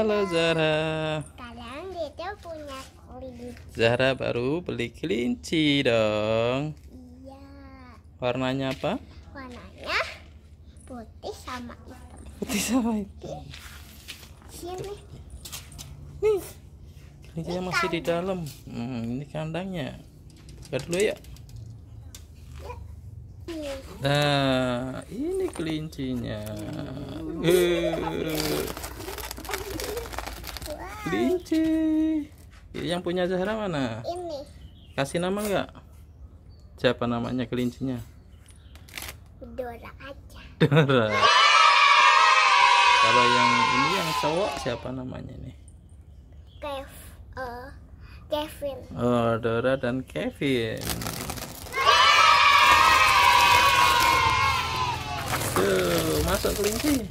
Halo Zahra. Sekarang Dede punya kelinci. Zahra baru beli kelinci dong. Iya. Warnanya apa? Warnanya putih sama hitam. Putih sama hitam. Sini. Nih, kelincinya masih di dalam. Ini kandangnya. Buka dulu ya. Nah, ini kelincinya. Kelinci. Yang punya Zahra mana? Ini. Kasih nama nggak? Siapa namanya kelincinya? Dora aja. Dora. Kalau yang ini yang cowok siapa namanya nih? Kevin. Oh, Dora dan Kevin. Tuh, masuk kelinci.